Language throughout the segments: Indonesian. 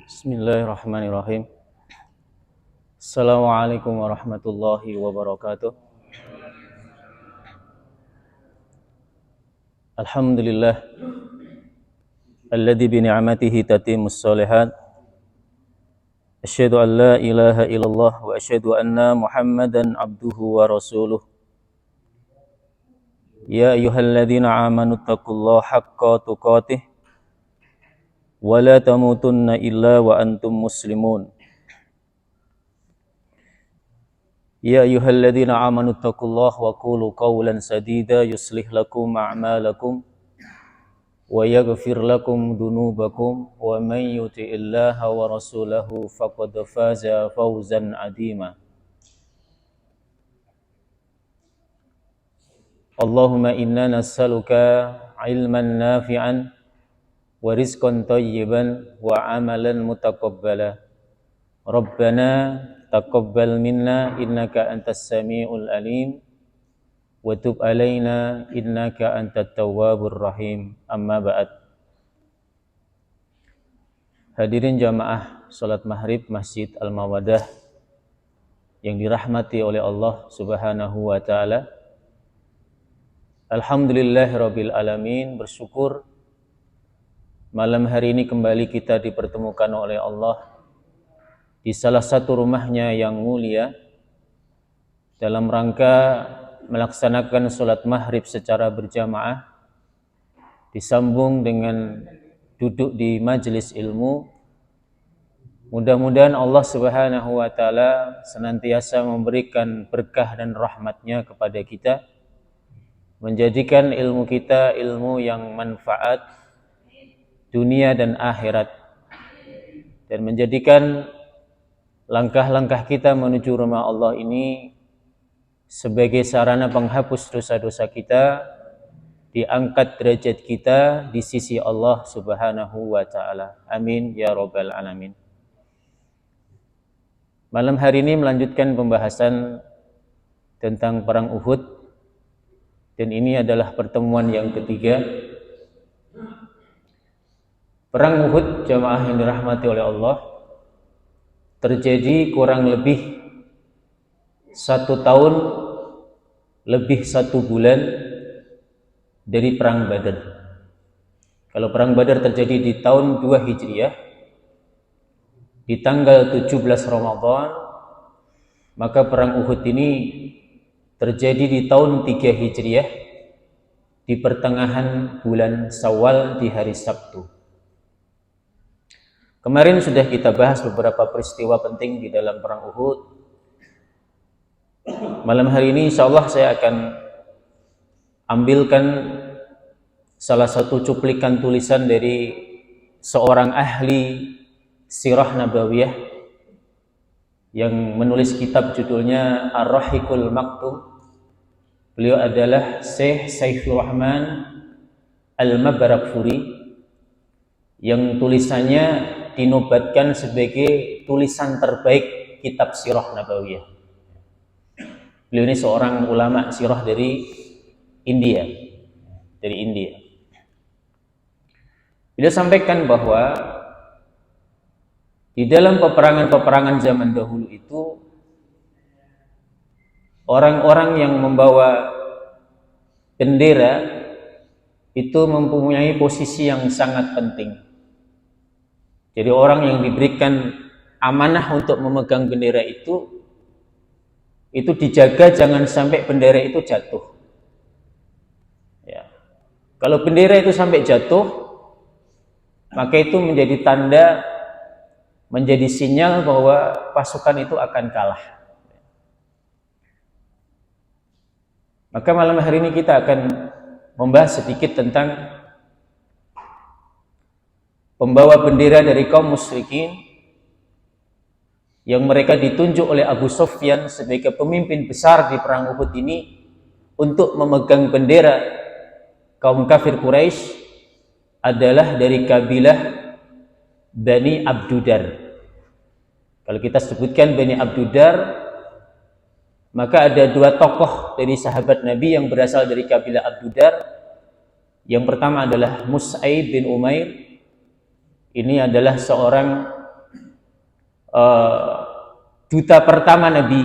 Bismillahirrahmanirrahim. Assalamualaikum warahmatullahi wabarakatuh. Alhamdulillah alladzi bi ni'matihi tatimmus shalihat. Asyhadu an la ilaha illallah wa asyhadu anna Muhammadan abduhu wa rasuluh. Ya ayyuhalladzina amanu taqullaha haqqa tuqatih wa la tamutunna illa wa antum muslimun. Ya ayyuhalladzina amanu taqullaha wa qulu qawlan sadida yuslih lakum a'malakum wa yaghfir lakum dhunubakum wa man yuti'illaha wa rasulahu faqad faza fawzan 'azima. Allahumma inna nas'aluka 'ilman nafi'an wa rizqan thayyiban wa 'amalan mutaqabbala. Rabbana taqabbal minna innaka antas samiul alim wa tub alaina innaka antat tawwabur rahim. Amma ba'd. Hadirin jamaah salat maghrib Masjid Al-Mawaddah yang dirahmati oleh Allah Subhanahu wa taala. Alhamdulillahirabbil alamin, bersyukur malam hari ini kembali kita dipertemukan oleh Allah di salah satu rumahnya yang mulia dalam rangka melaksanakan sholat maghrib secara berjamaah, disambung dengan duduk di majelis ilmu. Mudah-mudahan Allah Subhanahu wa taala senantiasa memberikan berkah dan rahmatnya kepada kita, menjadikan ilmu kita ilmu yang manfaat dunia dan akhirat, dan menjadikan langkah-langkah kita menuju rumah Allah ini sebagai sarana penghapus dosa-dosa kita, diangkat derajat kita di sisi Allah Subhanahu wa taala. Amin ya rabbal alamin. Malam hari ini melanjutkan pembahasan tentang perang Uhud, dan ini adalah pertemuan yang ketiga. Perang Uhud, jamaah yang dirahmati oleh Allah, terjadi kurang lebih 1 tahun lebih 1 bulan dari perang Badar. Kalau perang Badar terjadi di tahun 2 Hijriah, di tanggal 17 Ramadan, maka perang Uhud ini terjadi di tahun 3 Hijriah, di pertengahan bulan Syawal di hari Sabtu. Kemarin sudah kita bahas beberapa peristiwa penting di dalam perang Uhud. Malam hari ini insyaallah saya akan ambilkan salah satu cuplikan tulisan dari seorang ahli sirah nabawiyah yang menulis kitab judulnya Ar-Rahiqul Maktum. Beliau adalah Syekh Saifur Rahman Al-Mabarakfuri, yang tulisannya dinobatkan sebagai tulisan terbaik kitab sirah nabawiyah. Beliau ini seorang ulama sirah dari India. Beliau sampaikan bahwa di dalam peperangan-peperangan zaman dahulu itu, orang-orang yang membawa bendera itu mempunyai posisi yang sangat penting. Jadi orang yang diberikan amanah untuk memegang bendera itu dijaga jangan sampai bendera itu jatuh. Ya. Kalau bendera itu sampai jatuh, maka itu menjadi tanda, menjadi sinyal bahwa pasukan itu akan kalah. Maka malam hari ini kita akan membahas sedikit tentang pembawa bendera dari kaum musyrikin yang mereka ditunjuk oleh Abu Sufyan sebagai pemimpin besar di perang Uhud ini untuk memegang bendera kaum kafir Quraisy adalah dari kabilah Bani Abdudar. Kalau kita sebutkan Bani Abdudar, maka ada 2 tokoh dari sahabat Nabi yang berasal dari kabilah Abdudar. Yang pertama adalah Mus'aib bin Umair. Ini adalah seorang duta pertama Nabi.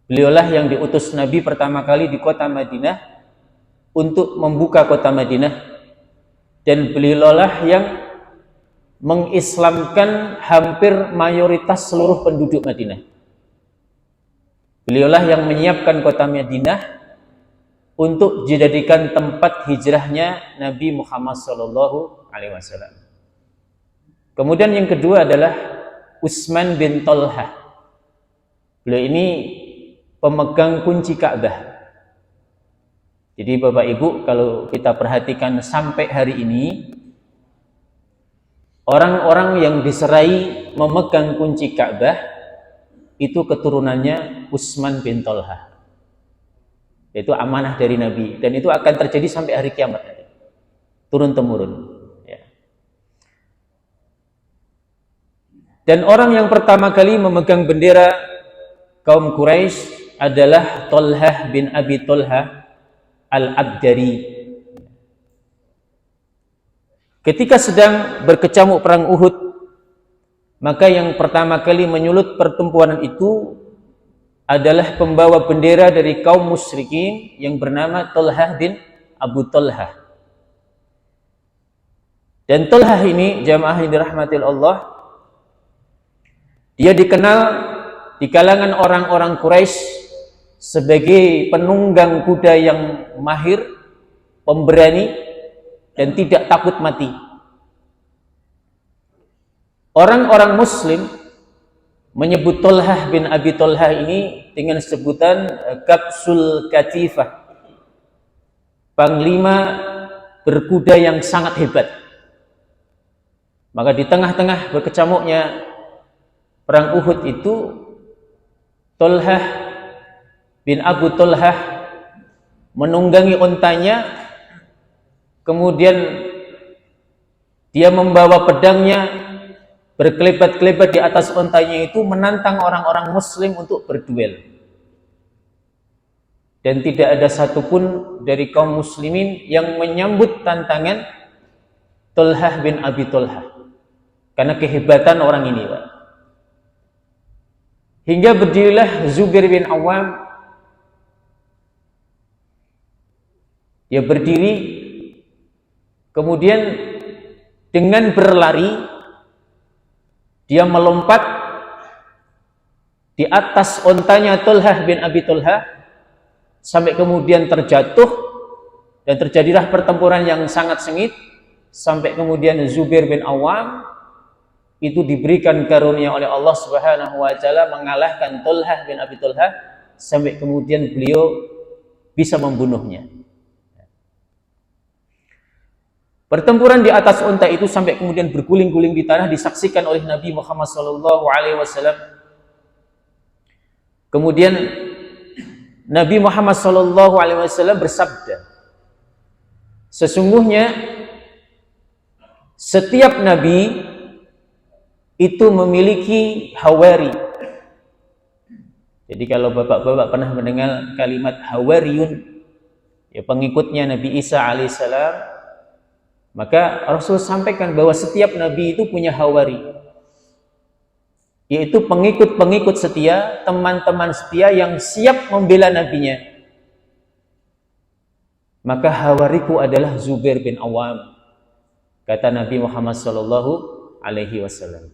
Beliaulah yang diutus Nabi pertama kali di kota Madinah untuk membuka kota Madinah, dan beliaulah yang mengislamkan hampir mayoritas seluruh penduduk Madinah. Beliaulah yang menyiapkan kota Madinah untuk dijadikan tempat hijrahnya Nabi Muhammad SAW. Kemudian yang kedua adalah Utsman bin Thalhah. Beliau ini pemegang kunci Ka'bah. Jadi Bapak Ibu, kalau kita perhatikan sampai hari ini, orang-orang yang diserai memegang kunci Ka'bah itu keturunannya Utsman bin Thalhah. Itu amanah dari Nabi, dan itu akan terjadi sampai hari kiamat, turun temurun. Dan orang yang pertama kali memegang bendera kaum Quraisy adalah Thalhah bin Abi Thalhah Al-Abdari. Ketika sedang berkecamuk perang Uhud, maka yang pertama kali menyulut pertempuran itu adalah pembawa bendera dari kaum musyrikin yang bernama Thalhah bin Abu Thalhah. Dan Thalhah ini, jamaah yang dirahmati Allah, dia dikenal di kalangan orang-orang Quraisy sebagai penunggang kuda yang mahir, pemberani, dan tidak takut mati. Orang-orang Muslim menyebut Thalhah bin Abi Thalhah ini dengan sebutan Kapsul Katifah, panglima berkuda yang sangat hebat. Maka di tengah-tengah berkecamuknya perang Uhud itu, Thalhah bin Abu Thalhah menunggangi ontanya, kemudian dia membawa pedangnya berkelebat-kelebat di atas ontanya itu, menantang orang-orang Muslim untuk berduel. Dan tidak ada satupun dari kaum muslimin yang menyambut tantangan Thalhah bin Abi Thalhah karena kehebatan orang ini, Pak. Hingga berdirilah Zubair bin Awam. Dia berdiri, kemudian dengan berlari dia melompat di atas ontanya Thalhah bin Abi Thalhah sampai kemudian terjatuh, dan terjadilah pertempuran yang sangat sengit sampai kemudian Zubair bin Awam itu diberikan karunia oleh Allah Subhanahu wa taala mengalahkan Thalhah bin Abi Thalhah sampai kemudian beliau bisa membunuhnya. Pertempuran di atas unta itu sampai kemudian berguling-guling di tanah disaksikan oleh Nabi Muhammad SAW. Kemudian Nabi Muhammad SAW bersabda, sesungguhnya setiap nabi itu memiliki hawari. Jadi kalau bapak-bapak pernah mendengar kalimat hawariyun, ya pengikutnya Nabi Isa alaihissalam, maka Rasul sampaikan bahwa setiap nabi itu punya hawari, yaitu pengikut-pengikut setia, teman-teman setia yang siap membela nabinya. Maka hawariku adalah Zubair bin Awam, kata Nabi Muhammad SAW.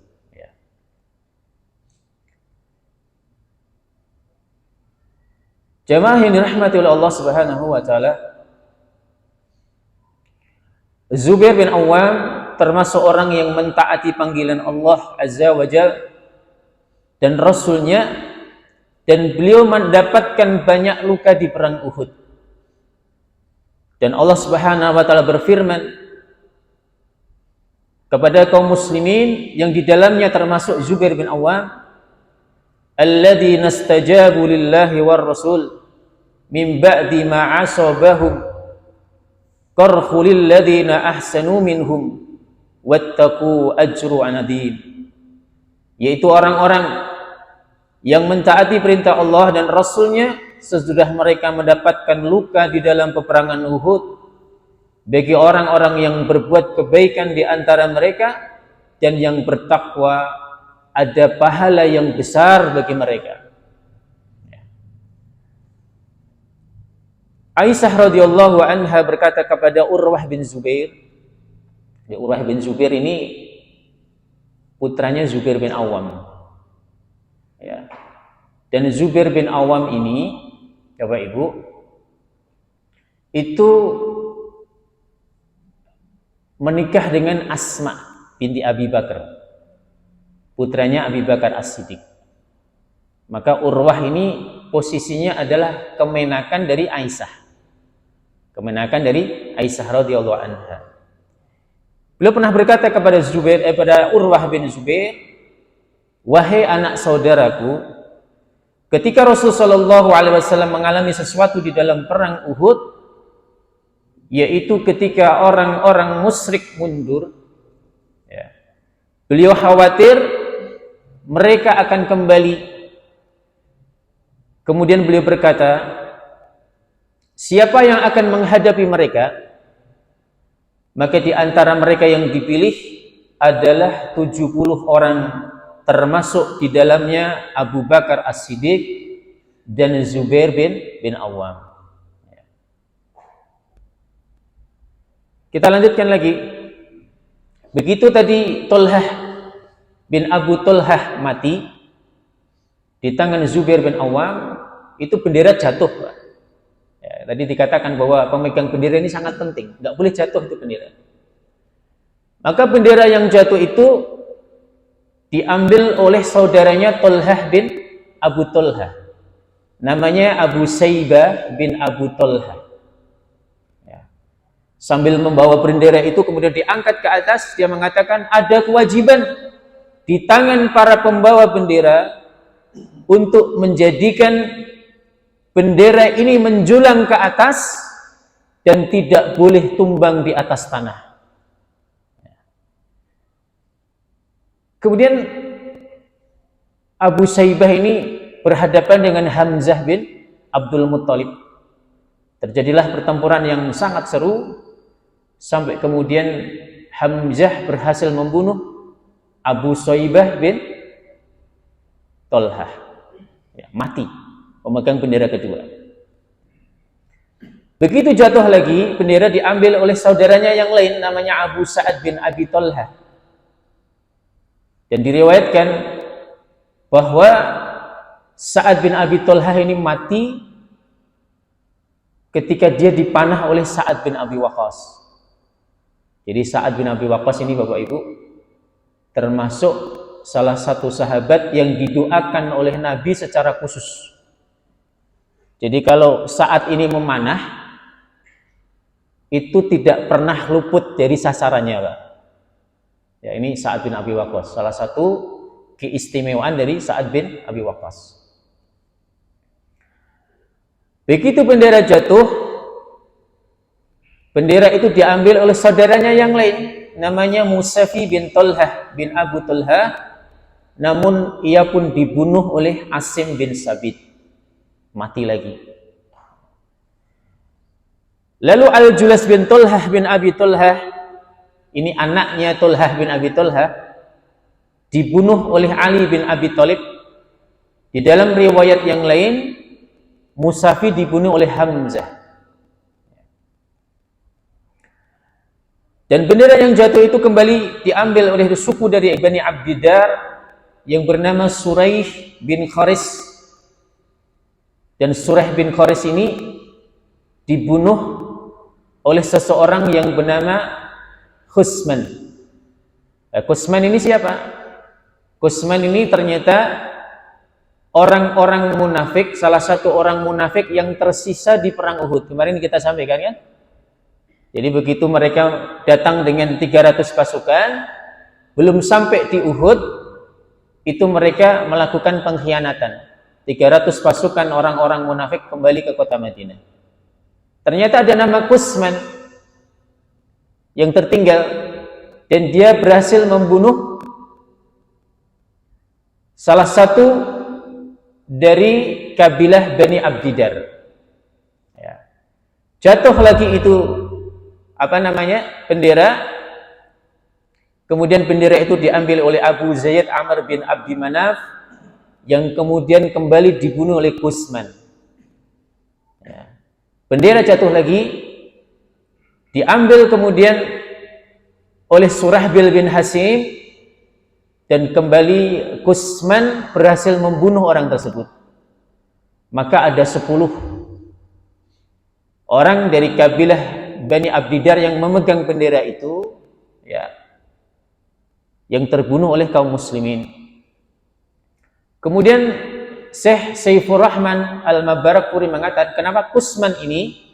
Jamaah yang dirahmati oleh Allah Subhanahu wa taala, Zubair bin Awam termasuk orang yang mentaati panggilan Allah Azza wa Jalla dan Rasulnya, dan beliau mendapatkan banyak luka di perang Uhud. Dan Allah Subhanahu wa taala berfirman kepada kaum muslimin yang di dalamnya termasuk Zubair bin Awam, alladzina istajabu lillahi war rasul min ba'di ma asabahum qarhul ladzina ahsanu minhum wattaqu ajru anadim, yaitu orang-orang yang mentaati perintah Allah dan Rasulnya sesudah mereka mendapatkan luka di dalam peperangan Uhud. Bagi orang-orang yang berbuat kebaikan di antara mereka dan yang bertakwa, ada pahala yang besar bagi mereka. Aisyah radhiyallahu anha berkata kepada Urwah bin Zubair. Urwah bin Zubair ini putranya Zubair bin Awam. Ya. Dan Zubair bin Awam ini, Bapak Ibu, itu menikah dengan Asma binti Abi Bakar, putranya Abi Bakar As-Siddiq. Maka Urwah ini posisinya adalah kemenakan dari Aisyah. Kemenakan dari Aisyah radhiyallahu anha. Beliau pernah berkata kepada pada Urwah bin Zubair, "Wahai anak saudaraku, ketika Rasulullah SAW mengalami sesuatu di dalam perang Uhud, yaitu ketika orang-orang musyrik mundur, ya, beliau khawatir mereka akan kembali. Kemudian beliau berkata, siapa yang akan menghadapi mereka? Maka di antara mereka yang dipilih adalah 70 orang, termasuk di dalamnya Abu Bakar As-Siddiq dan Zubair bin Awam." Kita lanjutkan lagi. Begitu tadi Tolhah bin Abu Tolhah mati di tangan Zubair bin Awam, itu bendera jatuh, Pak. Ya, tadi dikatakan bahwa pemegang bendera ini sangat penting, nggak boleh jatuh itu bendera. Maka bendera yang jatuh itu diambil oleh saudaranya Tolhah bin Abu Tolhah, namanya Abu Saibah bin Abu Tolhah. Ya. Sambil membawa bendera itu kemudian diangkat ke atas, dia mengatakan ada kewajiban di tangan para pembawa bendera untuk menjadikan bendera ini menjulang ke atas dan tidak boleh tumbang di atas tanah. Kemudian Abu Saibah ini berhadapan dengan Hamzah bin Abdul Muttalib. Terjadilah pertempuran yang sangat seru sampai kemudian Hamzah berhasil membunuh Abu Saibah bin Tolhah. Ya, mati. Pemegang bendera kedua. Begitu jatuh lagi, bendera diambil oleh saudaranya yang lain, namanya Abu Sa'ad bin Abi Tolhah. Dan diriwayatkan bahwa Sa'ad bin Abi Tolhah ini mati ketika dia dipanah oleh Sa'ad bin Abi Waqqas. Jadi Sa'ad bin Abi Waqqas ini, Bapak Ibu, termasuk salah satu sahabat yang didoakan oleh Nabi secara khusus. Jadi kalau saat ini memanah, itu tidak pernah luput dari sasarannya, Pak. Ya, ini Sa'ad bin Abi Waqqas, salah satu keistimewaan dari Sa'ad bin Abi Waqqas. Begitu bendera jatuh, bendera itu diambil oleh saudaranya yang lain, namanya Musafi bin Tolhah bin Abu Tolhah, namun ia pun dibunuh oleh Asim bin Sabit. Mati lagi. Lalu Al-Julas bin Tolhah bin Abi Tolhah, ini anaknya Tolhah bin Abi Tolhah, dibunuh oleh Ali bin Abi Thalib. Di dalam riwayat yang lain, Musafi dibunuh oleh Hamzah. Dan bendera yang jatuh itu kembali diambil oleh suku dari Bani Abdiddar yang bernama Suraih bin Kharis. Dan Suraih bin Kharis ini dibunuh oleh seseorang yang bernama Khusman. Khusman ini siapa? Khusman ini ternyata orang-orang munafik, salah satu orang munafik yang tersisa di perang Uhud. Kemarin kita sampaikan kan? Jadi begitu mereka datang dengan 300 pasukan, belum sampai di Uhud, itu mereka melakukan pengkhianatan. 300 pasukan orang-orang munafik kembali ke kota Madinah. Ternyata ada nama Khusman yang tertinggal, dan dia berhasil membunuh salah satu dari kabilah Bani Abdiddar. Ya. Jatuh lagi itu bendera, Kemudian bendera itu diambil oleh Abu Zaid Amr bin Abdi Manaf, yang kemudian kembali dibunuh oleh Kusman. Ya. Bendera jatuh lagi, diambil kemudian oleh Surahbil bin Hasim, dan kembali Kusman berhasil membunuh orang tersebut. Maka ada 10 orang dari kabilah Bani Abdidar yang memegang bendera itu, ya, yang terbunuh oleh kaum muslimin. Kemudian Syekh Saifur Rahman Al-Mabarakpuri mengatakan, kenapa Kusman ini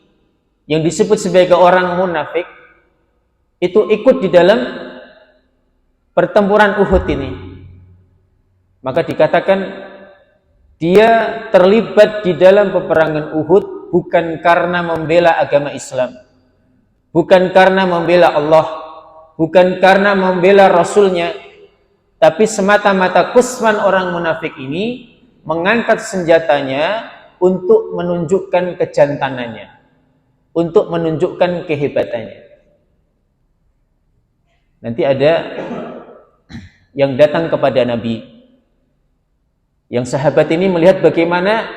yang disebut sebagai orang munafik itu ikut di dalam pertempuran Uhud ini? Maka dikatakan dia terlibat di dalam peperangan Uhud bukan karena membela agama Islam, bukan karena membela Allah, bukan karena membela Rasulnya, tapi semata-mata Kusman orang munafik ini mengangkat senjatanya untuk menunjukkan kejantanannya, untuk menunjukkan kehebatannya. Nanti ada yang datang kepada Nabi, yang sahabat ini melihat bagaimana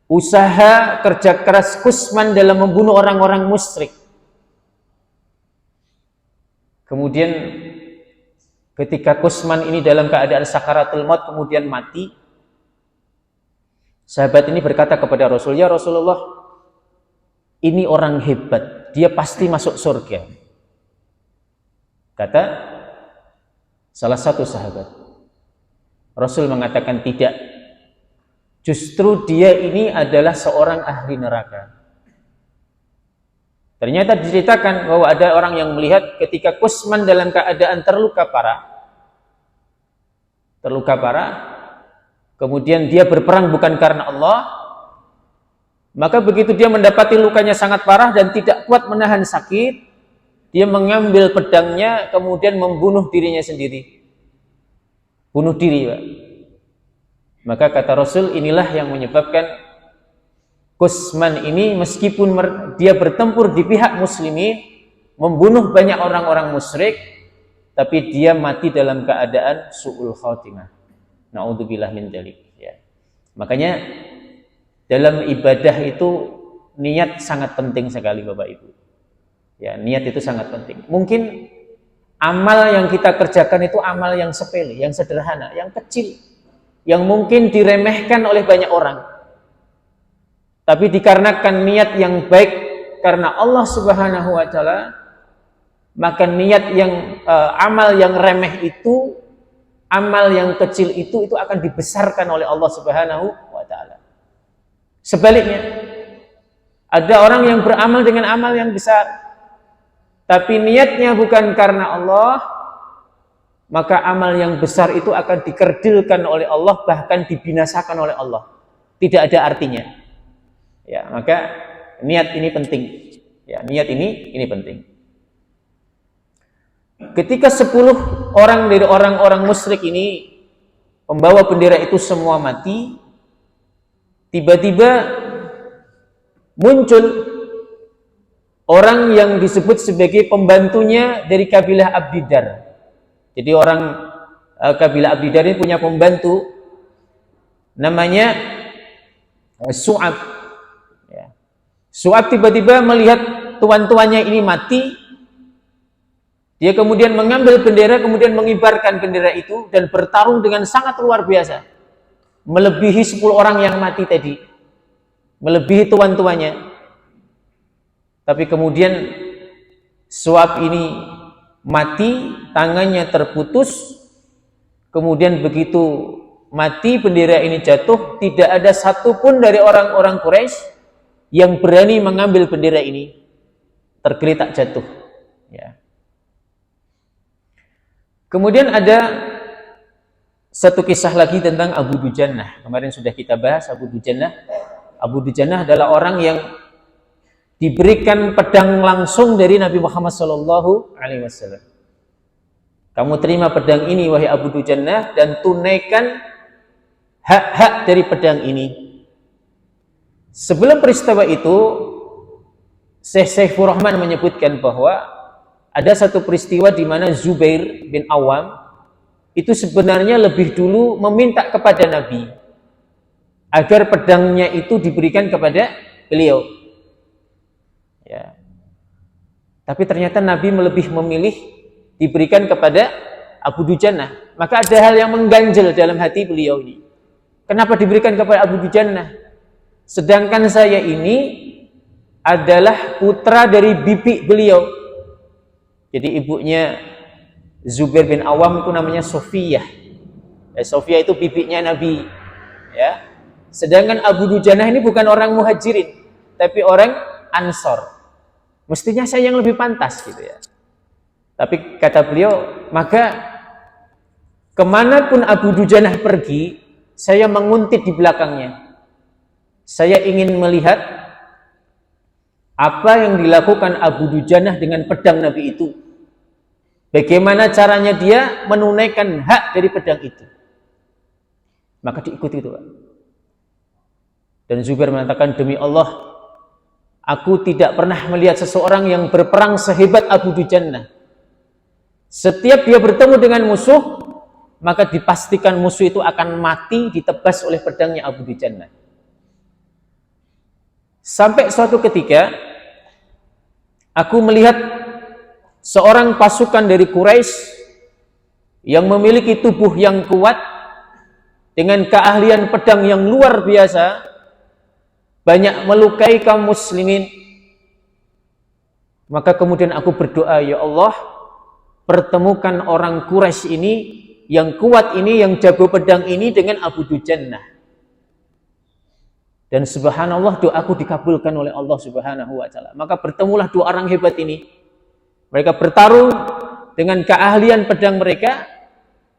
usaha kerja keras Kusman dalam membunuh orang-orang musyrik. Kemudian ketika Kusman ini dalam keadaan sakaratul maut kemudian mati, sahabat ini berkata kepada Rasul, ya Rasulullah, ini orang hebat, dia pasti masuk surga. Kata salah satu sahabat. Rasul mengatakan tidak, justru dia ini adalah seorang ahli neraka. Ternyata diceritakan bahwa ada orang yang melihat ketika Kusman dalam keadaan terluka parah, kemudian dia berperang bukan karena Allah, maka begitu dia mendapati lukanya sangat parah dan tidak kuat menahan sakit, dia mengambil pedangnya kemudian membunuh dirinya sendiri. Bunuh diri, Pak. Maka kata Rasul, inilah yang menyebabkan Kusman ini meskipun dia bertempur di pihak muslimin, membunuh banyak orang-orang musyrik, tapi dia mati dalam keadaan su'ul khatimah. Na'udzubillah min dzalik, ya. Makanya dalam ibadah itu niat sangat penting sekali, Bapak Ibu. Ya, niat itu sangat penting. Mungkin amal yang kita kerjakan itu amal yang sepele, yang sederhana, yang kecil, yang mungkin diremehkan oleh banyak orang. Tapi dikarenakan niat yang baik karena Allah Subhanahu wa taala, maka niat yang amal yang remeh itu, amal yang kecil itu akan dibesarkan oleh Allah Subhanahu wa taala. Sebaliknya, ada orang yang beramal dengan amal yang besar, tapi niatnya bukan karena Allah, maka amal yang besar itu akan dikerdilkan oleh Allah, bahkan dibinasakan oleh Allah. Tidak ada artinya. Ya, maka niat ini penting. Ya, niat ini penting. Ketika 10 orang dari orang-orang musyrik ini pembawa bendera itu semua mati, tiba-tiba muncul orang yang disebut sebagai pembantunya dari kabilah Abdidar. Jadi orang kabilah Abdidar ini punya pembantu namanya Su'ab. Ya. Su'ab tiba-tiba melihat tuan-tuannya ini mati. Dia kemudian mengambil bendera, kemudian mengibarkan bendera itu dan bertarung dengan sangat luar biasa. Melebihi 10 orang yang mati tadi. Melebihi tuan-tuannya. Tapi kemudian Su'ab ini mati, tangannya terputus. Kemudian begitu mati, bendera ini jatuh, tidak ada satupun dari orang-orang Quraisy yang berani mengambil bendera ini. Tergeletak jatuh. Ya. Kemudian ada satu kisah lagi tentang Abu Dujannah. Kemarin sudah kita bahas Abu Dujannah. Abu Dujannah adalah orang yang diberikan pedang langsung dari Nabi Muhammad SAW. Kamu terima pedang ini wahai Abu Dujannah dan tunaikan hak-hak dari pedang ini. Sebelum peristiwa itu, Syekh Saifur Rahman menyebutkan bahwa ada satu peristiwa di mana Zubair bin Awam itu sebenarnya lebih dulu meminta kepada Nabi agar pedangnya itu diberikan kepada beliau. Ya. Tapi ternyata Nabi lebih memilih diberikan kepada Abu Dujannah. Maka ada hal yang mengganjal dalam hati beliau ini. Kenapa diberikan kepada Abu Dujannah? Sedangkan saya ini adalah putra dari bibi beliau. Jadi ibunya Zubair bin Awam itu namanya Sofiyah. Sofiyah itu bibinya Nabi. Ya. Sedangkan Abu Dujannah ini bukan orang Muhajirin, tapi orang Ansor. Mestinya saya yang lebih pantas gitu ya. Tapi kata beliau, maka kemanapun Abu Dujannah pergi, saya menguntit di belakangnya. Saya ingin melihat apa yang dilakukan Abu Dujannah dengan pedang Nabi itu. Bagaimana caranya dia menunaikan hak dari pedang itu. Maka diikuti itu, Pak. Dan Zubair mengatakan, demi Allah, aku tidak pernah melihat seseorang yang berperang sehebat Abu Dujannah. Setiap dia bertemu dengan musuh, maka dipastikan musuh itu akan mati ditebas oleh pedangnya Abu Dujannah. Sampai suatu ketika, aku melihat seorang pasukan dari Quraisy yang memiliki tubuh yang kuat dengan keahlian pedang yang luar biasa, banyak melukai kaum muslimin. Maka kemudian aku berdoa, ya Allah, pertemukan orang Quraisy ini yang kuat ini, yang jago pedang ini dengan Abu Dujannah. Dan subhanallah, doaku dikabulkan oleh Allah Subhanahu wa taala. Maka bertemulah dua orang hebat ini. Mereka bertarung dengan keahlian pedang mereka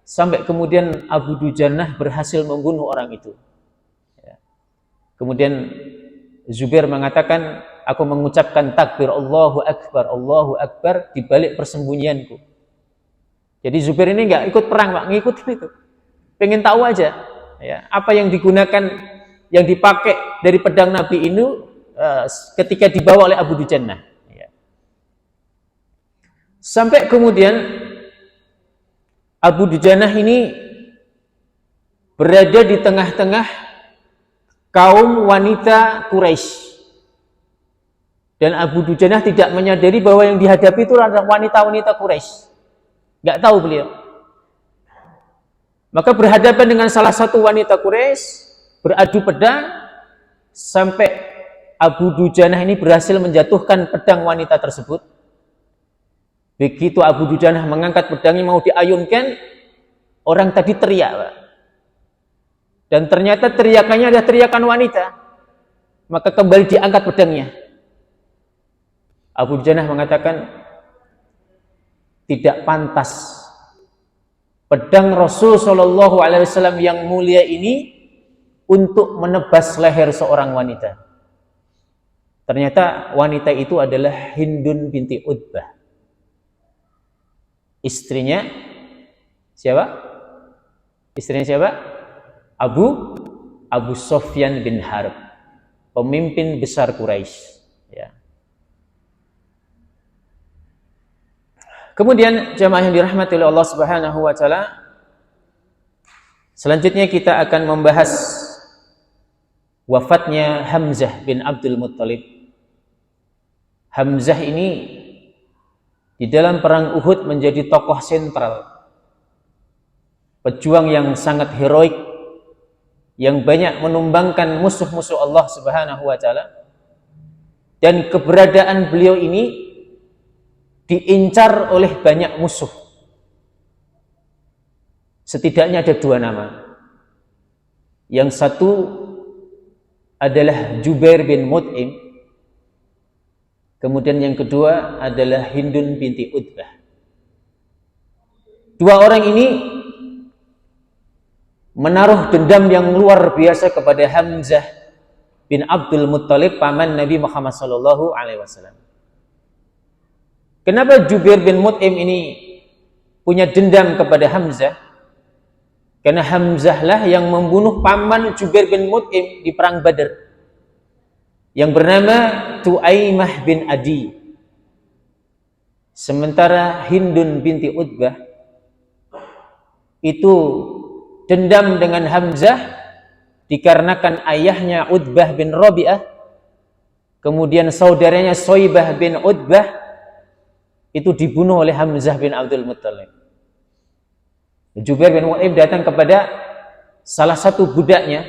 sampai kemudian Abu Dujannah berhasil membunuh orang itu. Kemudian Zubair mengatakan, aku mengucapkan takbir Allahu Akbar di balik persembunyianku. Jadi Zubair ini nggak ikut perang, Pak, ngikutin itu. Pengen tahu aja, ya, apa yang digunakan, yang dipakai dari pedang Nabi ini ketika dibawa oleh Abu Dujannah. Ya. Sampai kemudian Abu Dujannah ini berada di tengah-tengah kaum wanita Quraisy. Dan Abu Dujannah tidak menyadari bahwa yang dihadapi itu adalah wanita-wanita Quraisy. Enggak tahu beliau. Maka berhadapan dengan salah satu wanita Quraisy, beradu pedang sampai Abu Dujannah ini berhasil menjatuhkan pedang wanita tersebut. Begitu Abu Dujannah mengangkat pedangnya mau diayunkan, orang tadi teriak, Pak. Dan ternyata teriakannya adalah teriakan wanita. Maka kembali diangkat pedangnya. Abu Dujannah mengatakan, tidak pantas pedang Rasul Shallallahu Alaihi Wasallam yang mulia ini untuk menebas leher seorang wanita. Ternyata wanita itu adalah Hindun binti Utbah. Istrinya siapa? Istrinya siapa? Abu Sufyan bin Harb, pemimpin besar Quraisy. Ya. Kemudian jamaah yang dirahmati oleh Allah Subhanahu wa taala, selanjutnya kita akan membahas wafatnya Hamzah bin Abdul Muttalib. Hamzah ini di dalam perang Uhud menjadi tokoh sentral, pejuang yang sangat heroik, yang banyak menumbangkan musuh-musuh Allah Subhanahu wa taala. Dan keberadaan beliau ini diincar oleh banyak musuh. Setidaknya ada dua nama. Yang satu adalah Jubair bin Mut'im. Kemudian yang kedua adalah Hindun binti Utbah. Dua orang ini menaruh dendam yang luar biasa kepada Hamzah bin Abdul Muttalib, paman Nabi Muhammad sallallahu alaihi wasallam. Kenapa Jubair bin Mut'im ini punya dendam kepada Hamzah? Karena Hamzah lah yang membunuh paman Jubair bin Mut'im di perang Badar, yang bernama Tu'aimah bin Adi. Sementara Hindun binti Utbah itu dendam dengan Hamzah dikarenakan ayahnya Utbah bin Rabi'ah, kemudian saudaranya Soibah bin Utbah itu dibunuh oleh Hamzah bin Abdul Muttalib. Jubair bin Mut'im datang kepada salah satu budaknya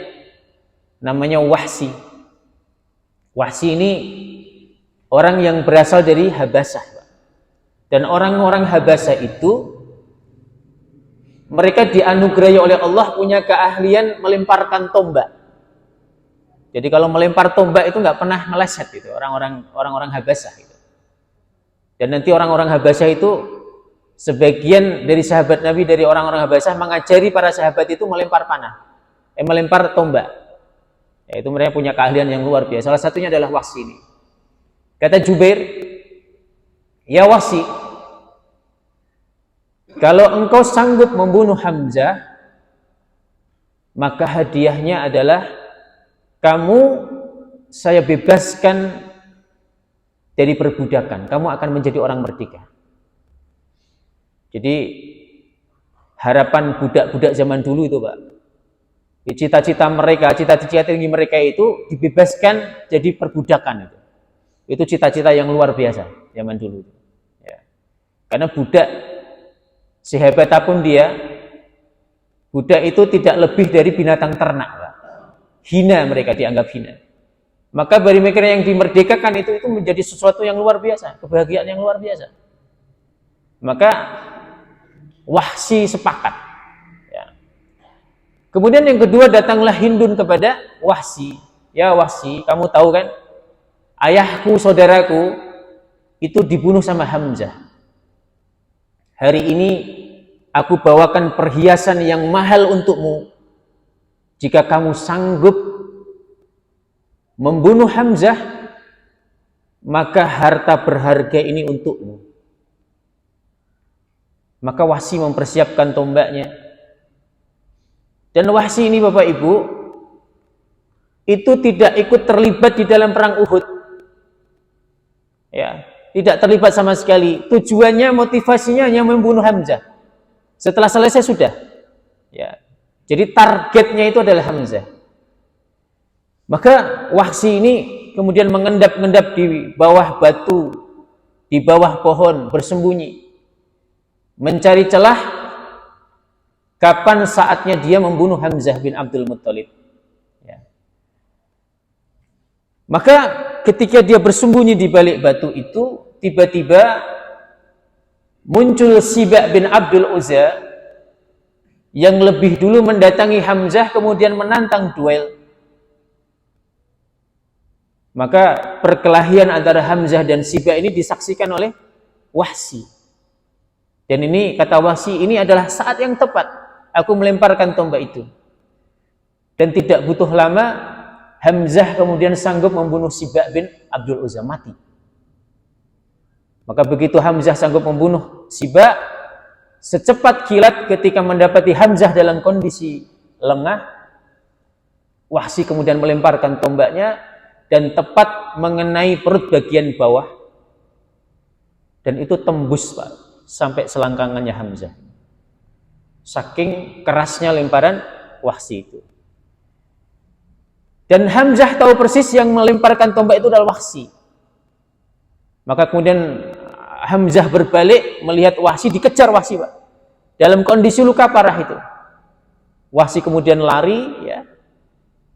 namanya Wahsi. Wahsi ini orang yang berasal dari Habasah. Dan orang-orang Habasah itu mereka dianugerahi oleh Allah punya keahlian melemparkan tombak. Jadi kalau melempar tombak itu nggak pernah meleset itu orang-orang Habasah itu. Dan nanti orang-orang Habasah itu sebagian dari sahabat Nabi dari orang-orang Habasah mengajari para sahabat itu melempar panah, melempar tombak. Yaitu mereka punya keahlian yang luar biasa. Salah satunya adalah Wahsi ini. Kata Jubair, ya Wahsi, kalau engkau sanggup membunuh Hamzah, maka hadiahnya adalah saya bebaskan dari perbudakan. Kamu akan menjadi orang merdeka. Jadi harapan budak-budak zaman dulu itu, Pak. Cita-cita tinggi mereka itu dibebaskan jadi perbudakan itu. Itu cita-cita yang luar biasa zaman dulu. Ya. Karena budak sehebat apapun dia, budak itu tidak lebih dari binatang ternak, Pak. Hina, mereka dianggap hina. Maka bagi mereka yang dimerdekakan itu menjadi sesuatu yang luar biasa, kebahagiaan yang luar biasa. Maka Wahsi sepakat. Ya. Kemudian yang kedua datanglah Hindun kepada Wahsi. Ya Wahsi, kamu tahu kan, ayahku, saudaraku itu dibunuh sama Hamzah. Hari ini aku bawakan perhiasan yang mahal untukmu. Jika kamu sanggup membunuh Hamzah, maka harta berharga ini untukmu. Maka Wahsi mempersiapkan tombaknya. Dan Wahsi ini Bapak Ibu, itu tidak ikut terlibat di dalam perang Uhud. Ya, tidak terlibat sama sekali. Tujuannya, motivasinya hanya membunuh Hamzah. Setelah selesai sudah. Ya. Jadi targetnya itu adalah Hamzah. Maka Wahsi ini kemudian mengendap-endap di bawah batu, di bawah pohon, bersembunyi, mencari celah kapan saatnya dia membunuh Hamzah bin Abdul Muttalib. Ya. Maka ketika dia bersembunyi di balik batu itu, tiba-tiba muncul Sibak bin Abdul Uzza yang lebih dulu mendatangi Hamzah kemudian menantang duel. Maka perkelahian antara Hamzah dan Sibak ini disaksikan oleh Wahsi. Dan ini kata Wahsi, ini adalah saat yang tepat aku melemparkan tombak itu. Dan tidak butuh lama Hamzah kemudian sanggup membunuh Sibak bin Abdul Uzza, mati. Maka begitu Hamzah sanggup membunuh Sibak, secepat kilat ketika mendapati Hamzah dalam kondisi lengah, Wahsi kemudian melemparkan tombaknya dan tepat mengenai perut bagian bawah. Dan itu tembus, Pak, sampai selangkangannya Hamzah. Saking kerasnya lemparan Wahsi itu. Dan Hamzah tahu persis yang melemparkan tombak itu adalah Wahsi. Maka kemudian Hamzah berbalik melihat Wahsi, dikejar Wahsi, Pak, dalam kondisi luka parah itu. Wahsi kemudian lari, ya.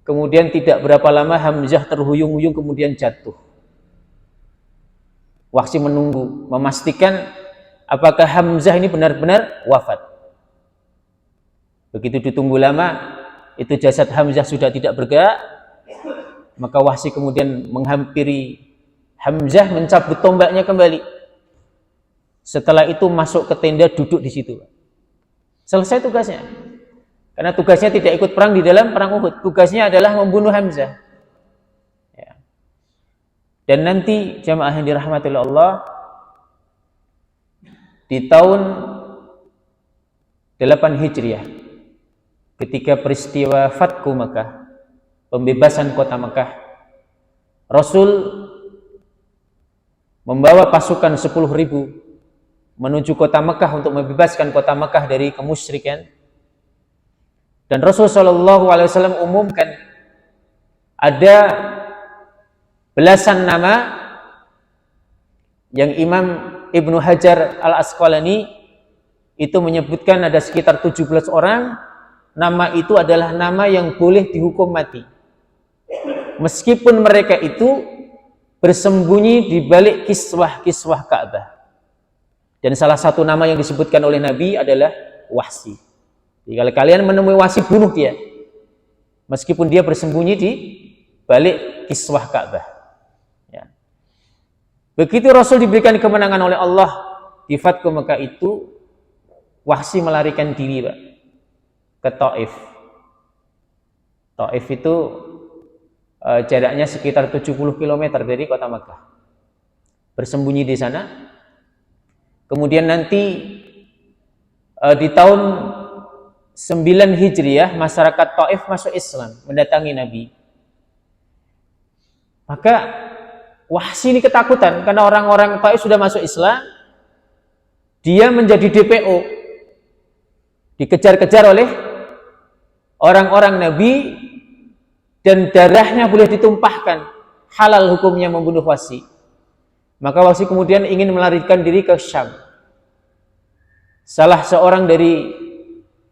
Kemudian tidak berapa lama Hamzah terhuyung-huyung kemudian jatuh. Wahsi menunggu, memastikan apakah Hamzah ini benar-benar wafat. Begitu ditunggu lama, itu jasad Hamzah sudah tidak bergerak, maka Wahsi kemudian menghampiri Hamzah, mencabut tombaknya kembali. Setelah itu masuk ke tenda, duduk di situ. Selesai tugasnya. Karena tugasnya tidak ikut perang di dalam perang Uhud. Tugasnya adalah membunuh Hamzah. Ya. Dan nanti jamaah yang dirahmati oleh Allah, di tahun 8 Hijriah, ketika peristiwa Fatku Makkah, pembebasan kota Makkah, Rasul membawa pasukan 10.000 menuju kota Mekah untuk membebaskan kota Mekah dari kemusyrikan. Dan Rasulullah Shallallahu Alaihi Wasallam umumkan ada belasan nama yang Imam Ibnu Hajar Al-Asqalani itu menyebutkan ada sekitar 17 orang. Nama itu adalah nama yang boleh dihukum mati, meskipun mereka itu bersembunyi di balik kiswah-kiswah Ka'bah. Dan salah satu nama yang disebutkan oleh Nabi adalah Wahsy. Jadi kalau kalian menemui Wahsy, bunuh dia, meskipun dia bersembunyi di balik kiswah Ka'bah. Ya. Begitu Rasul diberikan kemenangan oleh Allah di Fathu Mekah itu, Wahsy melarikan diri, Pak, ke Taif. Taif itu jaraknya sekitar 70 km dari kota Mekah. Bersembunyi di sana. Kemudian nanti di tahun 9 Hijriah masyarakat Taif masuk Islam, mendatangi Nabi. Maka Wahsy ini ketakutan karena orang-orang Taif sudah masuk Islam. Dia menjadi DPO, dikejar-kejar oleh orang-orang Nabi, dan darahnya boleh ditumpahkan. Halal hukumnya membunuh Wahsy. Maka Wahsy kemudian ingin melarikan diri ke Syam. Salah seorang dari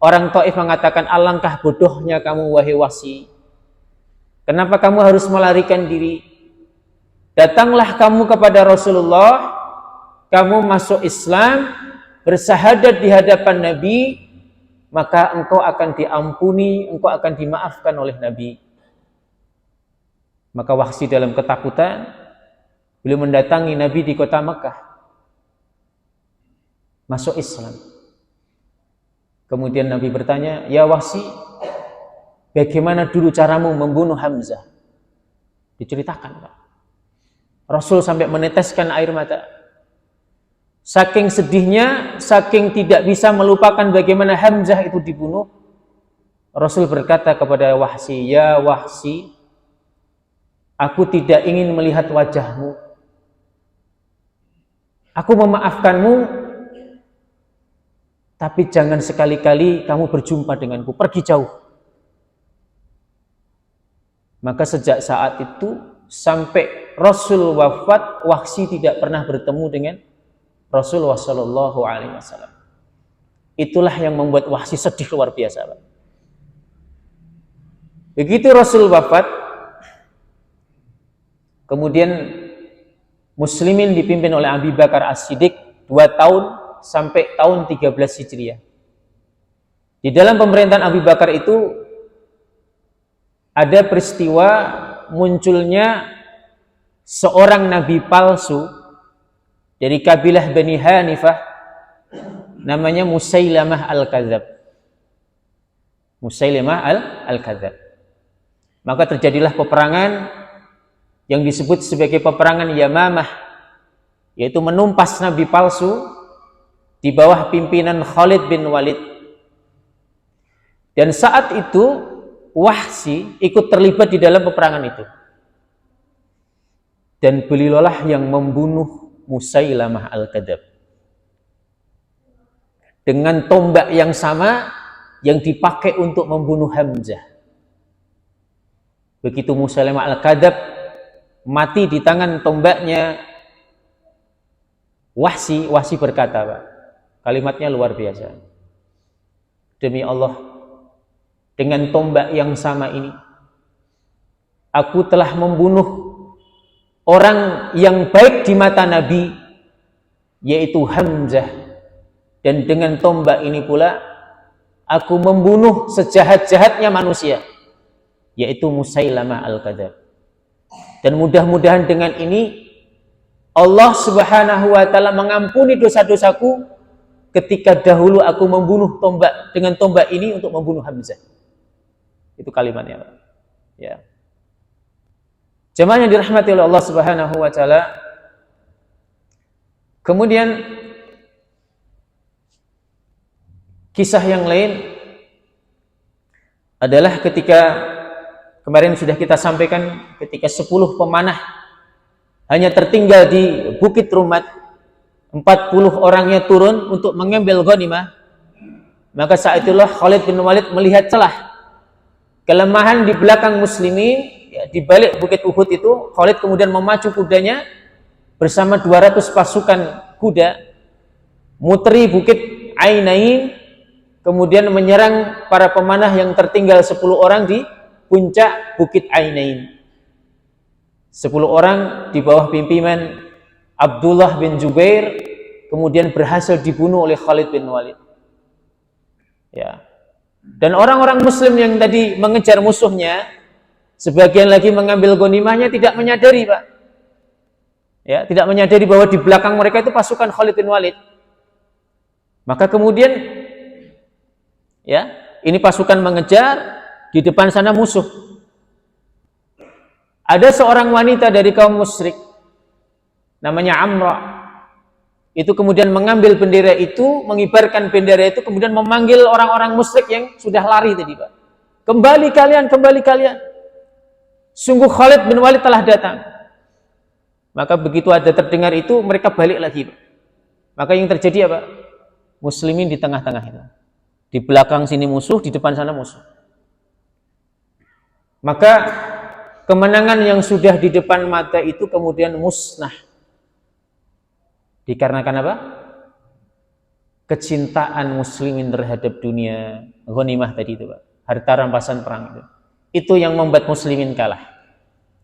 orang Taif mengatakan, alangkah bodohnya kamu wahai Wahsy. Kenapa kamu harus melarikan diri? Datanglah kamu kepada Rasulullah, kamu masuk Islam, bersahadat di hadapan Nabi, maka engkau akan diampuni, engkau akan dimaafkan oleh Nabi. Maka Wahsy dalam ketakutan, beliau mendatangi Nabi di kota Mekah, masuk Islam. Kemudian Nabi bertanya, ya Wahsy, bagaimana dulu caramu membunuh Hamzah? Diceritakan, Pak. Rasul sampai meneteskan air mata. Saking sedihnya, saking tidak bisa melupakan bagaimana Hamzah itu dibunuh, Rasul berkata kepada Wahsy, ya Wahsy, aku tidak ingin melihat wajahmu. Aku memaafkanmu, tapi jangan sekali-kali kamu berjumpa denganku, pergi jauh. Maka sejak saat itu sampai Rasul wafat, Wahsy tidak pernah bertemu dengan Rasulullah Shallallahu Alaihi Wasallam. Itulah yang membuat Wahsy sedih luar biasa, Pak. Begitu Rasul wafat, kemudian Muslimin dipimpin oleh Abu Bakar As-Siddiq 2 tahun sampai tahun 13 Hijriah. Di dalam pemerintahan Abu Bakar itu ada peristiwa munculnya seorang nabi palsu dari kabilah Bani Hanifah, namanya Musailamah Al-Kadzab. Musailamah Al-Kadzab. Maka terjadilah peperangan yang disebut sebagai peperangan Yamamah, yaitu menumpas nabi palsu di bawah pimpinan Khalid bin Walid. Dan saat itu Wahsy ikut terlibat di dalam peperangan itu. Dan beliaulah yang membunuh Musailamah Al-Kadzab dengan tombak yang sama yang dipakai untuk membunuh Hamzah. Begitu Musailamah Al-Kadzab mati di tangan tombaknya Wahsy berkata, Pak, kalimatnya luar biasa. Demi Allah, dengan tombak yang sama ini aku telah membunuh orang yang baik di mata Nabi, yaitu Hamzah. Dan dengan tombak ini pula aku membunuh sejahat-jahatnya manusia, yaitu Musailamah Al-Kadzab. Dan mudah-mudahan dengan ini Allah Subhanahu wa taala mengampuni dosa-dosaku ketika dahulu aku membunuh dengan tombak ini untuk membunuh Hamzah. Itu kalimatnya, Pak. Ya. Jemaah yang dirahmati oleh Allah Subhanahu wa taala. Kemudian kisah yang lain adalah ketika kemarin sudah kita sampaikan, ketika 10 pemanah hanya tertinggal di Bukit Rumat, 40 orangnya turun untuk mengambil ghanimah. Maka saat itulah Khalid bin Walid melihat celah kelemahan di belakang muslimin, ya, di balik bukit Uhud itu. Khalid kemudian memacu kudanya bersama 200 pasukan kuda, muteri bukit Ainain, kemudian menyerang para pemanah yang tertinggal 10 orang di puncak bukit Ainain. 10 orang di bawah pimpinan Abdullah bin Jubair kemudian berhasil dibunuh oleh Khalid bin Walid. Ya. Dan orang-orang muslim yang tadi mengejar musuhnya, sebagian lagi mengambil ghanimahnya, tidak menyadari, Pak. Ya, tidak menyadari bahwa di belakang mereka itu pasukan Khalid bin Walid. Maka kemudian, ya, ini pasukan mengejar, di depan sana musuh. Ada seorang wanita dari kaum musyrik, namanya Amrah. Itu kemudian mengambil bendera itu, mengibarkan bendera itu, kemudian memanggil orang-orang musyrik yang sudah lari tadi, Pak. Kembali kalian, kembali kalian. Sungguh Khalid bin Walid telah datang. Maka begitu ada terdengar itu, mereka balik lagi, Pak. Maka yang terjadi apa? Muslimin di tengah-tengah itu. Di belakang sini musuh, di depan sana musuh. Maka kemenangan yang sudah di depan mata itu kemudian musnah. Dikarenakan apa? Kecintaan muslimin terhadap dunia, ghanimah tadi itu, Pak. Harta rampasan perang itu. Itu yang membuat muslimin kalah.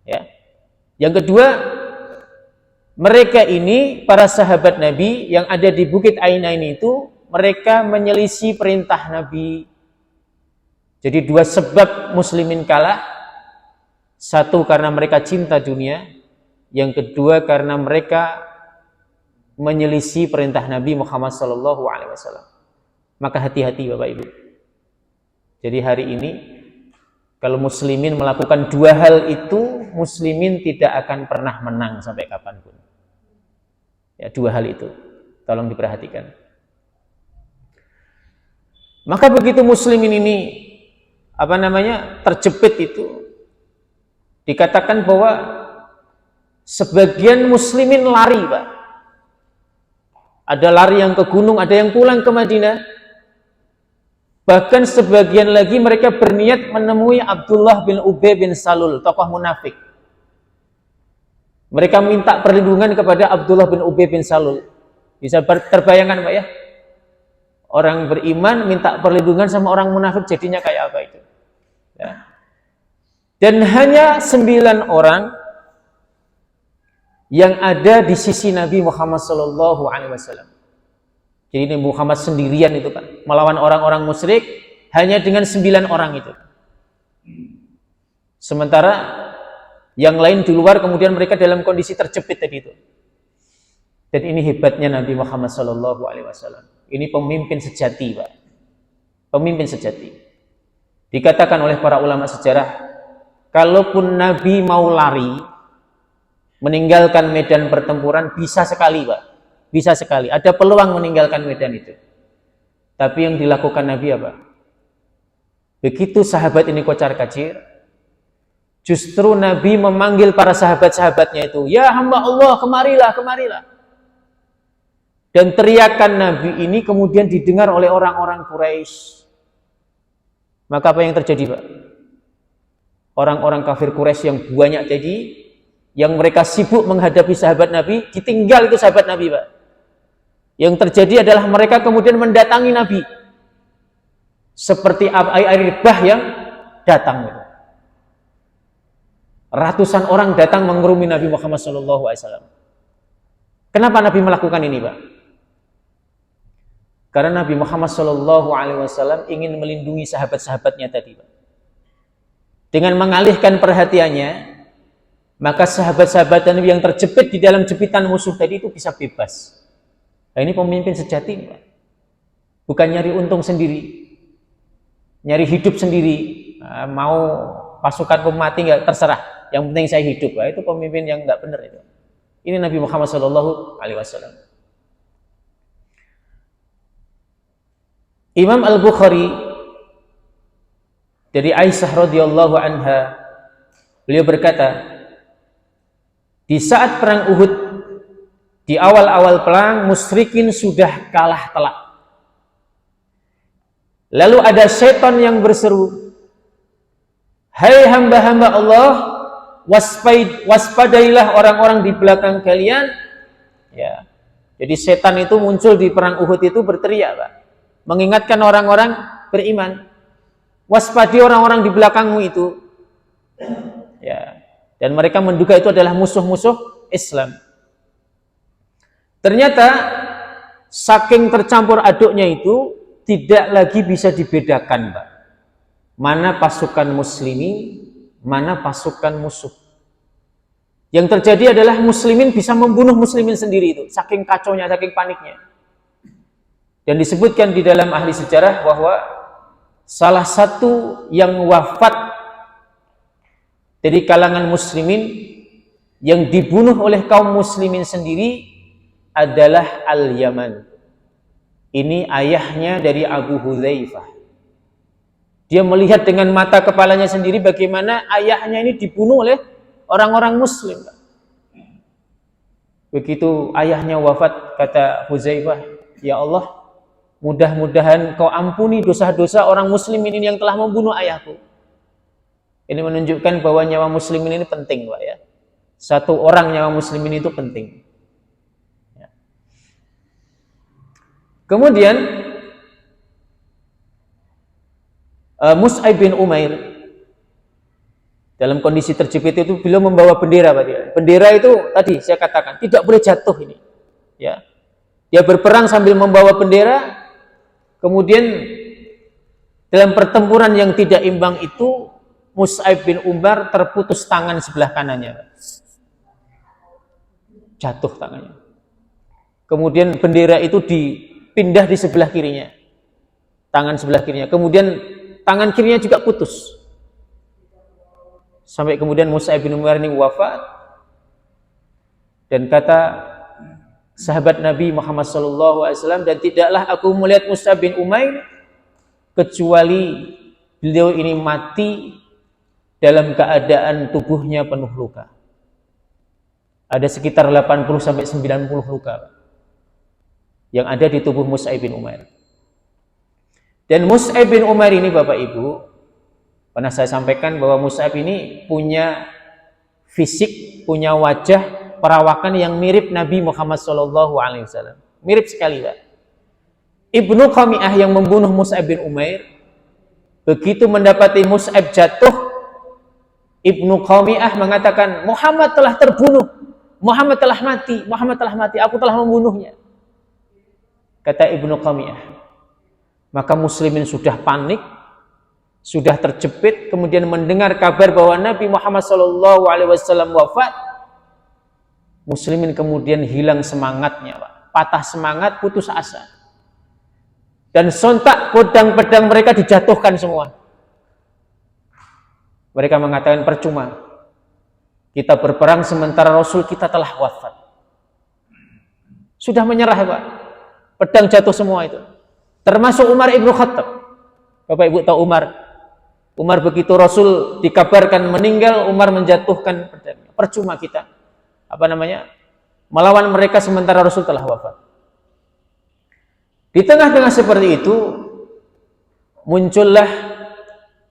Ya. Yang kedua, mereka ini para sahabat Nabi yang ada di Bukit Ainain itu, mereka menyelisih perintah Nabi. Jadi dua sebab muslimin kalah. Satu karena mereka cinta dunia, yang kedua karena mereka menyelisih perintah Nabi Muhammad SAW. Maka hati-hati Bapak Ibu. Jadi hari ini kalau muslimin melakukan dua hal itu, muslimin tidak akan pernah menang sampai kapanpun. Ya, dua hal itu tolong diperhatikan. Maka begitu muslimin ini terjepit itu, dikatakan bahwa sebagian muslimin lari, Pak. Ada lari yang ke gunung, ada yang pulang ke Madinah. Bahkan sebagian lagi mereka berniat menemui Abdullah bin Ubay bin Salul, tokoh munafik. Mereka minta perlindungan kepada Abdullah bin Ubay bin Salul. Bisa terbayangkan, Pak, ya? Orang beriman minta perlindungan sama orang munafik, jadinya kayak apa itu? Ya. Dan hanya 9 orang yang ada di sisi Nabi Muhammad SAW. Jadi Nabi Muhammad sendirian itu, Pak, melawan orang-orang musyrik hanya dengan 9 orang itu. Sementara yang lain di luar kemudian mereka dalam kondisi terjepit tadi itu. Dan ini hebatnya Nabi Muhammad SAW. Ini pemimpin sejati, Pak. Pemimpin sejati. Dikatakan oleh para ulama sejarah, kalaupun Nabi mau lari, meninggalkan medan pertempuran, bisa sekali, Pak. Bisa sekali. Ada peluang meninggalkan medan itu. Tapi yang dilakukan Nabi apa? Begitu sahabat ini kocar-kacir, justru Nabi memanggil para sahabat-sahabatnya itu, ya hamba Allah, kemarilah, kemarilah. Dan teriakan Nabi ini kemudian didengar oleh orang-orang Quraisy. Maka apa yang terjadi, Pak? Orang-orang kafir Quraisy yang banyak tadi, yang mereka sibuk menghadapi sahabat Nabi, ditinggal itu sahabat Nabi, Pak. Yang terjadi adalah mereka kemudian mendatangi Nabi. Seperti air bah yang datang. Ratusan orang datang mengerumuni Nabi Muhammad SAW. Kenapa Nabi melakukan ini, Pak? Karena Nabi Muhammad SAW ingin melindungi sahabat-sahabatnya tadi, Pak. Dengan mengalihkan perhatiannya, maka sahabat-sahabat Nabi yang terjepit di dalam jepitan musuh tadi itu bisa bebas. Nah, ini pemimpin sejati, Pak. Bukan nyari untung sendiri, nyari hidup sendiri. Nah, mau pasukan mati nggak terserah. Yang penting saya hidup. Nah, itu pemimpin yang nggak benar itu. Ini Nabi Muhammad SAW. Imam Al-Bukhari dari Aisyah radhiyallahu anha, beliau berkata, di saat perang Uhud Di awal-awal perang, musyrikin sudah kalah telak. Lalu ada setan yang berseru, "Hai hamba-hamba Allah, waspadailah orang-orang di belakang kalian." Ya. Jadi setan itu muncul di perang Uhud itu berteriak, Pak, mengingatkan orang-orang beriman, waspadi orang-orang di belakangmu itu. Ya. Dan mereka menduga itu adalah musuh-musuh Islam. Ternyata saking tercampur aduknya itu tidak lagi bisa dibedakan, Pak. Mana pasukan muslimin, mana pasukan musuh. Yang terjadi adalah muslimin bisa membunuh muslimin sendiri itu, saking kacaunya, saking paniknya. Dan disebutkan di dalam ahli sejarah bahwa salah satu yang wafat dari kalangan muslimin yang dibunuh oleh kaum muslimin sendiri adalah Al-Yaman. Ini ayahnya dari Abu Hudzaifah. Dia melihat dengan mata kepalanya sendiri bagaimana ayahnya ini dibunuh oleh orang-orang muslim. Begitu ayahnya wafat, kata Hudzaifah, "Ya Allah, mudah-mudahan kau ampuni dosa-dosa orang muslimin ini yang telah membunuh ayahku." Ini menunjukkan bahwa nyawa muslimin ini penting, Pak, ya. Satu orang nyawa muslimin itu penting. Ya. Kemudian Mus'ab bin Umair dalam kondisi terjepit itu beliau membawa bendera, Pak, ya. Bendera itu tadi saya katakan tidak boleh jatuh ini. Ya. Dia berperang sambil membawa bendera. Kemudian dalam pertempuran yang tidak imbang itu Mus'ab bin Umair terputus tangan sebelah kanannya. Jatuh tangannya. Kemudian bendera itu dipindah di sebelah kirinya. Tangan sebelah kirinya. Kemudian tangan kirinya juga putus. Sampai kemudian Mus'ab bin Umair ini wafat. Dan kata sahabat Nabi Muhammad SAW, "Dan tidaklah aku melihat Mus'ab bin Umair kecuali beliau ini mati dalam keadaan tubuhnya penuh luka." Ada sekitar 80-90 luka yang ada di tubuh Mus'ab bin Umair. Dan Mus'ab bin Umair ini, Bapak Ibu, pernah saya sampaikan bahwa Mus'ab ini punya fisik, punya wajah perawakan yang mirip Nabi Muhammad SAW. Mirip sekali, Pak. Ibnu Qami'ah yang membunuh Mus'ab bin Umair, begitu mendapati Mus'ab jatuh, Ibnu Qami'ah mengatakan, "Muhammad telah terbunuh, Muhammad telah mati, Muhammad telah mati, aku telah membunuhnya." Kata Ibnu Qami'ah. Maka muslimin sudah panik, sudah terjepit, kemudian mendengar kabar bahwa Nabi Muhammad SAW wafat. Muslimin kemudian hilang semangatnya, Pak. Patah semangat, putus asa. Dan sontak pedang-pedang mereka dijatuhkan semua. Mereka mengatakan, percuma kita berperang sementara Rasul kita telah wafat. Sudah menyerah, Pak. Pedang jatuh semua itu. Termasuk Umar ibnu Khattab. Bapak Ibu tahu Umar. Umar begitu Rasul dikabarkan meninggal, Umar menjatuhkan pedangnya. Percuma kita melawan mereka sementara Rasul telah wafat. Di tengah-tengah seperti itu muncullah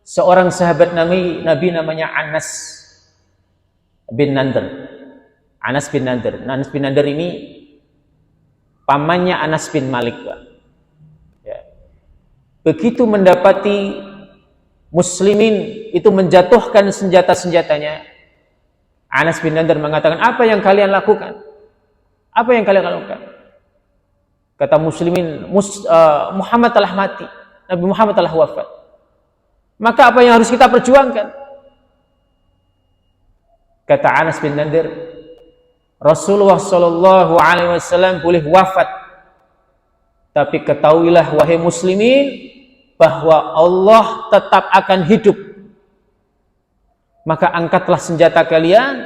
seorang sahabat Nabi namanya Anas bin Nadir. Anas bin Nadir. Anas bin Nadir ini pamannya Anas bin Malik, Pak. Ya. Begitu mendapati muslimin itu menjatuhkan senjata-senjatanya, Anas bin Nadir mengatakan, "Apa yang kalian lakukan? Apa yang kalian lakukan?" Kata muslimin, Muhammad telah mati, Nabi Muhammad telah wafat. Maka apa yang harus kita perjuangkan? Kata Anas bin Nadir, Rasulullah SAW boleh wafat, tapi ketahuilah wahai muslimin bahwa Allah tetap akan hidup. Maka angkatlah senjata kalian.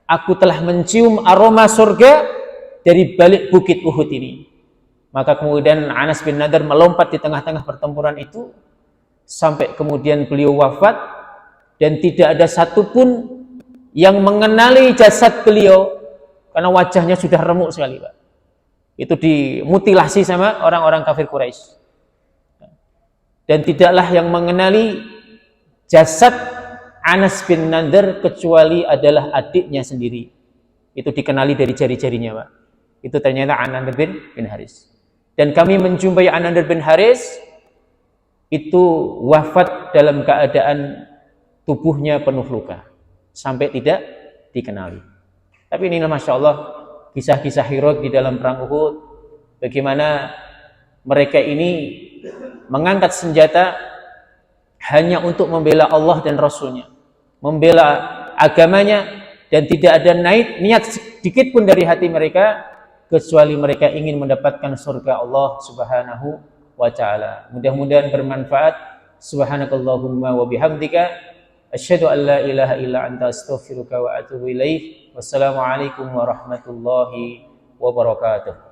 Aku telah mencium aroma surga dari balik bukit Uhud ini. Maka kemudian Anas bin Nadir melompat di tengah-tengah pertempuran itu sampai kemudian beliau wafat, dan tidak ada satupun yang mengenali jasad beliau karena wajahnya sudah remuk sekali, Pak. Itu dimutilasi sama orang-orang kafir Quraisy. Dan tidaklah yang mengenali jasad Anas bin Nadhr kecuali adalah adiknya sendiri. Itu dikenali dari jari-jarinya, Pak. Itu ternyata An-Nadhr bin Haris. Dan kami menjumpai An-Nadhr bin Haris itu wafat dalam keadaan tubuhnya penuh luka sampai tidak dikenali. Tapi inilah Masya Allah kisah-kisah heroik di dalam perang Uhud, bagaimana mereka ini mengangkat senjata hanya untuk membela Allah dan Rasulnya, membela agamanya, dan tidak ada niat sedikit pun dari hati mereka kecuali mereka ingin mendapatkan surga Allah Subhanahu wa ta'ala. Mudah-mudahan bermanfaat. Subhanakallahumma wa bihamdika asyhadu an la ilaha illa anta astaghfiruka wa atubu ilaik. Wassalamualaikum warahmatullahi wabarakatuh.